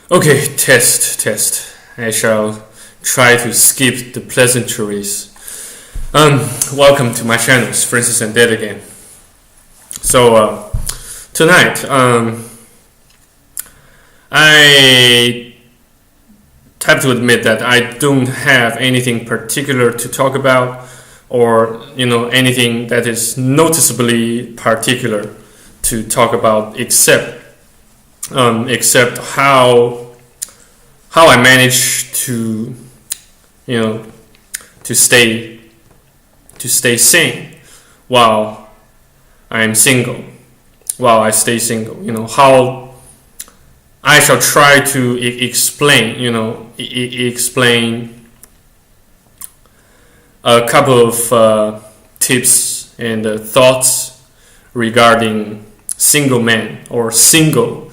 Okay, test. I shall try to skip the pleasantries. Welcome to my channels, Francis and Dad again. So, tonight, I have to admit that I don't have anything particular to talk about, or anything that is noticeably particular to talk about, except how I manage to stay sane while I'm single, while I stay single. How I shall try to explain a couple of tips and thoughts regarding single man or single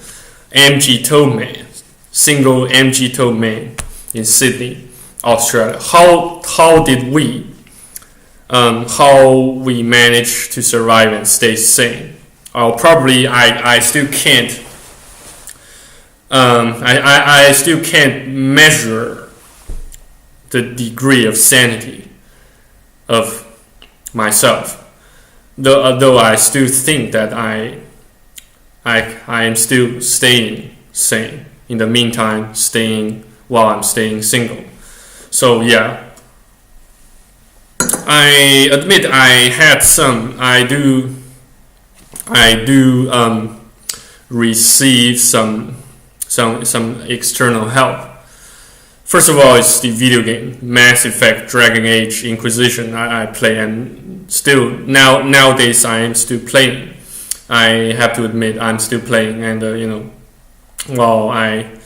MGTOW man, single MGTOW man in Sydney, Australia. How did we manage to survive and stay sane? Probably I still can't. I still can't measure the degree of sanity of myself, though I still think that I am still staying sane. In the meantime, while I'm staying single. So yeah, I admit I do receive some external help. First of all, it's the video game Mass Effect Dragon Age Inquisition I play, and still nowadays I am still playing. I have to admit I'm still playing, and while I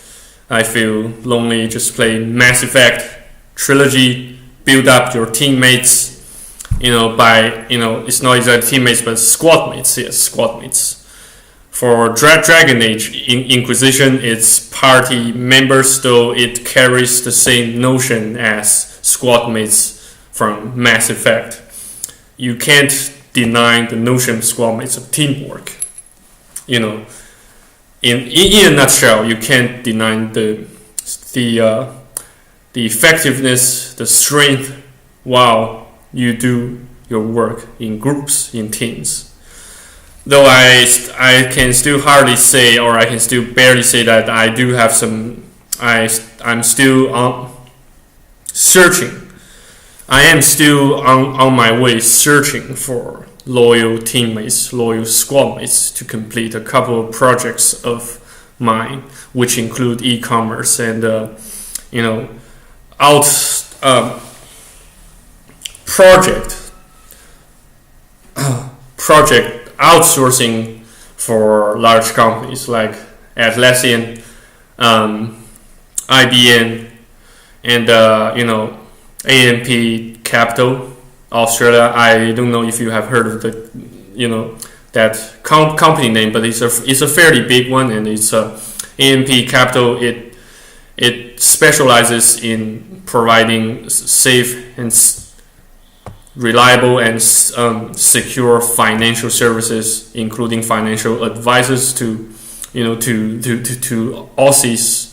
feel lonely, just play Mass Effect Trilogy, build up your teammates, it's not exactly teammates but squad mates. Yes, squad mates. For Dragon Age Inquisition, it's party members, though it carries the same notion as squad mates from Mass Effect. You can't deny the notion of squad mates of teamwork. In a nutshell, you can't deny the effectiveness, the strength, while you do your work in groups, in teams. Though I can still hardly say, or I can still barely say that I do have some. I'm still searching. I am still on my way searching for loyal teammates, loyal squad mates to complete a couple of projects of mine, which include e-commerce and project outsourcing for large companies like Atlassian, IBM, and AMP Capital Australia. I don't know if you have heard of that company name, but it's a fairly big one, and it's AMP Capital. It specializes in providing safe and reliable and secure financial services, including financial advisors to Aussies,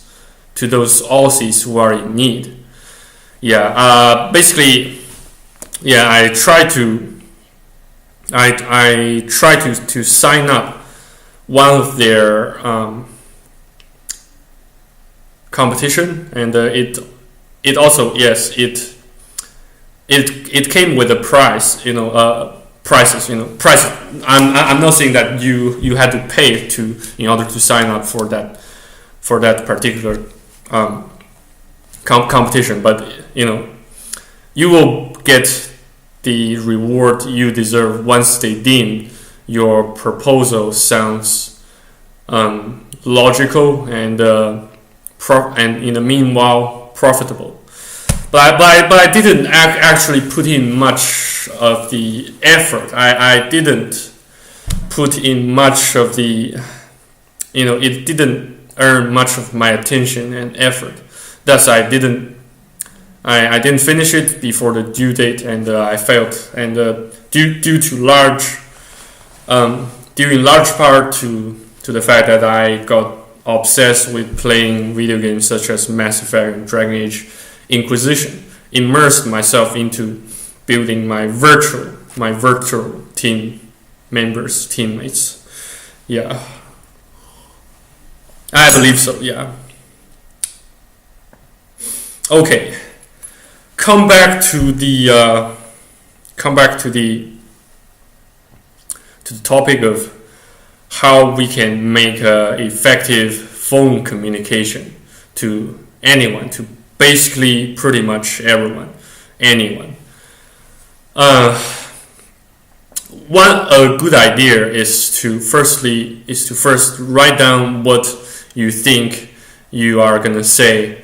to those Aussies who are in need. Yeah, basically, yeah, I try to sign up one of their competition, and it also, yes, it came with a price, prices. I'm not saying that you had to pay in order to sign up for that particular competition, but you will get the reward you deserve once they deem your proposal sounds logical and in the meanwhile profitable. But I didn't actually put in much of the effort. I didn't put in much of the, it didn't earn much of my attention and effort. Thus, I didn't finish it before the due date, and I failed. And due in large part to the fact that I got obsessed with playing video games such as Mass Effect and Dragon Age Inquisition. Immersed myself into building my virtual teammates. Yeah, I believe so. Yeah. Okay. Come back to the topic of how we can make effective phone communication to anyone, to basically pretty much anyone. A good idea is to first write down what you think you are gonna say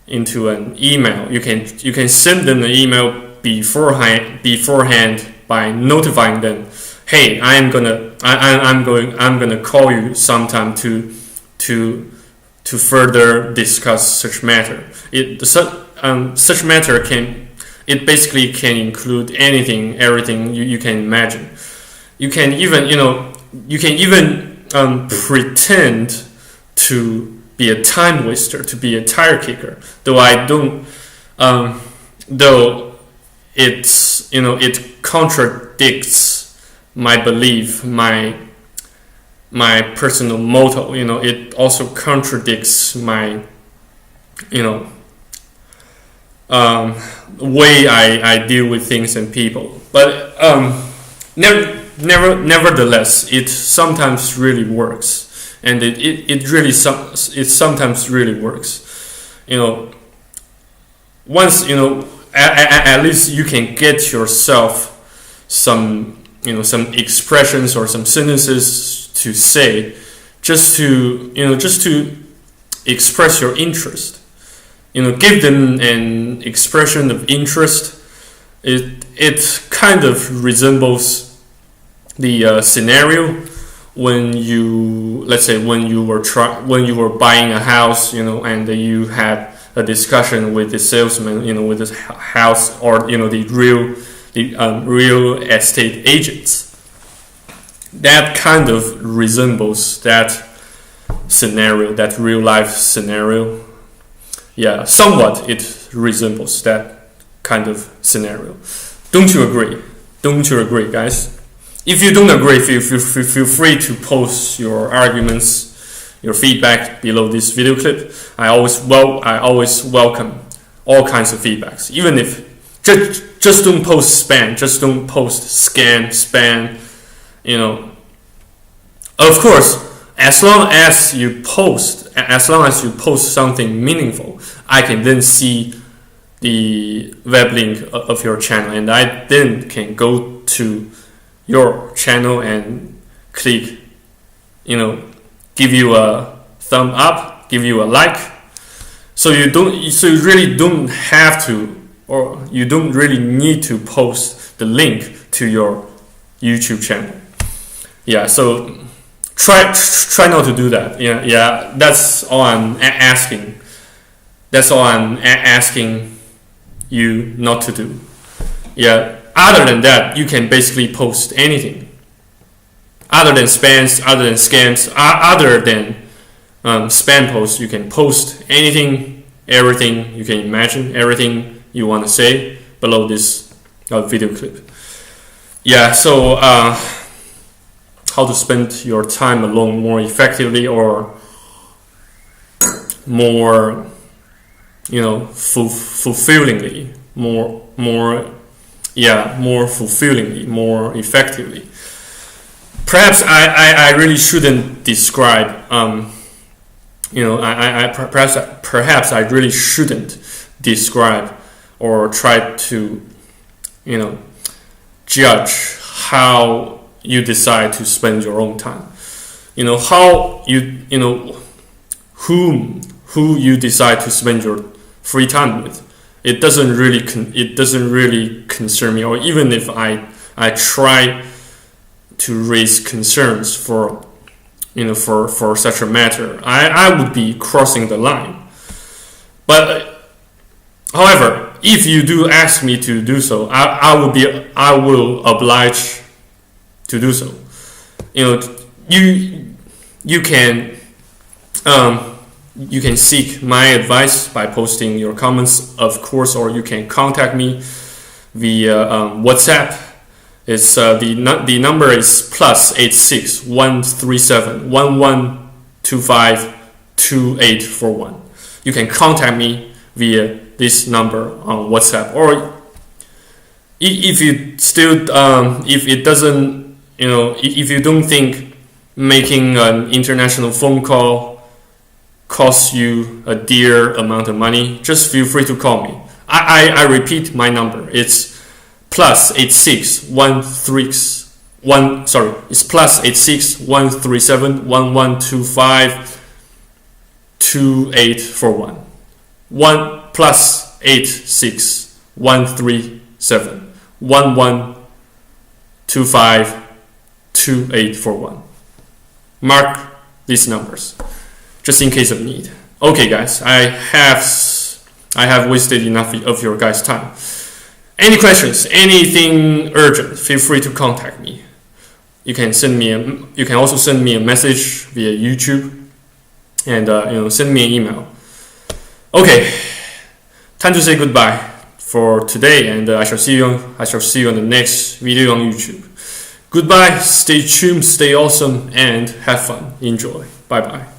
into an email. You can send them an email beforehand by notifying them, hey, I'm gonna call you sometime to further discuss such matter. Such matter can include everything you can imagine. You can even pretend to be a time waster, to be a tire kicker. Though I don't, though it's it contradicts my belief, my personal motto. It also contradicts my way I deal with things and people. But nevertheless, it sometimes really works. And it sometimes really works. Once at least you can get yourself some expressions or some sentences to say, just to express your interest. Give them an expression of interest. It kind of resembles the scenario when you were buying a house, and you had a discussion with the salesman, with the house, or the real estate agents. That kind of resembles that scenario, that real life scenario. Yeah, somewhat it resembles that kind of scenario. Don't you agree? Don't you agree, guys? If you don't agree, feel free to post your arguments, your feedback below this video clip. I always welcome all kinds of feedbacks. Even if just don't post spam, just don't post spam. Of course, as long as you post something meaningful, I can then see the web link of your channel, and I then can go to your channel and click, give you a thumb up, give you a like. So you really don't have to, or you don't really need to post the link to your YouTube channel. Yeah, so try not to do that. Yeah, that's all I'm asking. That's all I'm asking you not to do. Yeah. Other than that, you can basically post anything. Other than spams, other than scams, other than spam posts, you can post anything, everything you can imagine, everything you want to say below this video clip. Yeah, so how to spend your time alone more effectively, or more, fulfillingly, more fulfillingly, more effectively. Perhaps I really shouldn't describe, perhaps I really shouldn't describe or try to, judge how you decide to spend your own time. How who you decide to spend your free time with. It doesn't really concern me, or even if I try to raise concerns for such a matter, I would be crossing the line. But however, if you do ask me to do so, I will oblige to do so. You can You can seek my advice by posting your comments, of course, or you can contact me via WhatsApp. It's the number is +86 137 1125 2841. You can contact me via this number on WhatsApp, or if you still if it doesn't, if you don't think making an international phone call costs you a dear amount of money, just feel free to call me. I repeat my number. It's +86 131. Sorry, it's +86 137 1125 2841. +86 137 1125 2841. Mark these numbers just in case of need. Okay, guys, I have wasted enough of your guys' time. Any questions, anything urgent, feel free to contact me. You can also send me a message via YouTube, and send me an email. Okay, time to say goodbye for today, and I shall see you on the next video on YouTube. Goodbye, stay tuned, stay awesome, and have fun. Enjoy. Bye bye.